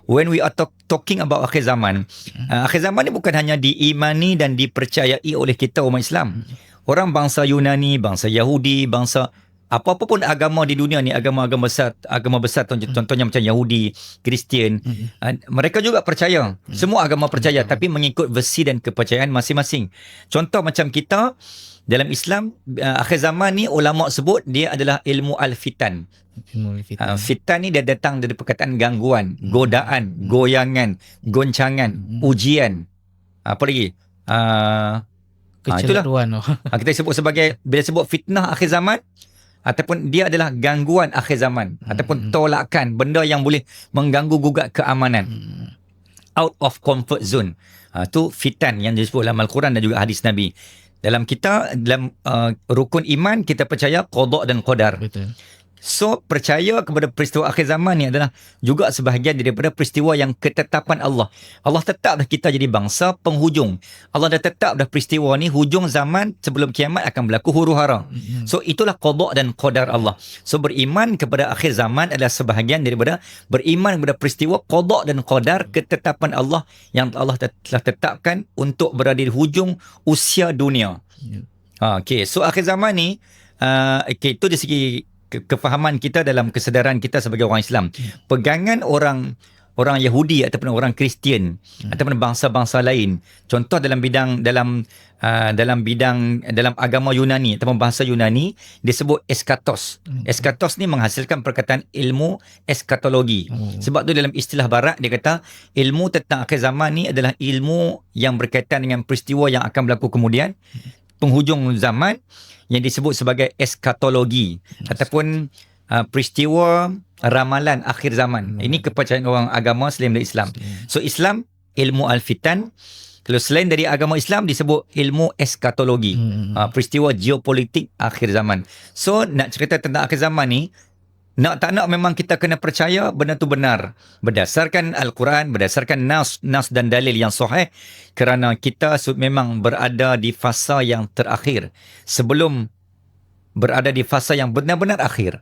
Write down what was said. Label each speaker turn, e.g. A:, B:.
A: When we are talking about akhir zaman, akhir zaman ni bukan hanya diimani dan dipercayai oleh kita umat Islam. Orang bangsa Yunani, bangsa Yahudi, bangsa apa-apa pun agama di dunia ni, agama besar contohnya macam Yahudi, Kristian, mereka juga percaya. Semua agama percaya, tapi mengikut versi dan kepercayaan masing-masing. Contoh macam kita dalam Islam, akhir zaman ni ulama sebut dia adalah ilmu al-fitan. Fitan ni dia datang dari perkataan gangguan, godaan, goyangan, goncangan, ujian. Apa lagi?
B: Kecelaruan.
A: Kita sebut sebagai, bila sebut fitnah akhir zaman, ataupun dia adalah gangguan akhir zaman, ataupun tolakan, benda yang boleh mengganggu gugat keamanan, out of comfort zone. Itu fitan yang disebut dalam Al-Quran dan juga hadis Nabi. Dalam kita, dalam rukun iman, kita percaya qada dan qadar.
B: Betul.
A: So, percaya kepada peristiwa akhir zaman ni adalah juga sebahagian daripada peristiwa yang ketetapan Allah. Allah tetap dah kita jadi bangsa penghujung. Allah dah tetap dah peristiwa ni, hujung zaman sebelum kiamat akan berlaku huru-hara. So, itulah qada dan qadar Allah. So, beriman kepada akhir zaman adalah sebahagian daripada beriman kepada peristiwa qada dan qadar ketetapan Allah yang Allah telah tetapkan untuk berada di hujung usia dunia. Okay, so akhir zaman ni, itu dari segi kefahaman kita dalam kesedaran kita sebagai orang Islam. Pegangan orang Yahudi ataupun orang Kristian ataupun bangsa-bangsa lain, contoh dalam agama Yunani ataupun bahasa Yunani disebut eskatos. Eskatos ni menghasilkan perkataan ilmu eskatologi. Sebab tu dalam istilah barat dia kata ilmu tentang akhir zaman ni adalah ilmu yang berkaitan dengan peristiwa yang akan berlaku kemudian, penghujung zaman, yang disebut sebagai eskatologi ataupun peristiwa ramalan akhir zaman. Ini kepercayaan orang agama selain dari Islam. So, Islam ilmu al-fitan. Kalau selain dari agama Islam disebut ilmu eskatologi, peristiwa geopolitik akhir zaman. So, nak cerita tentang akhir zaman ni, nak tak nak memang kita kena percaya benda tu benar berdasarkan Al-Quran, berdasarkan nas dan dalil yang sahih, kerana kita memang berada di fasa yang terakhir sebelum berada di fasa yang benar-benar akhir.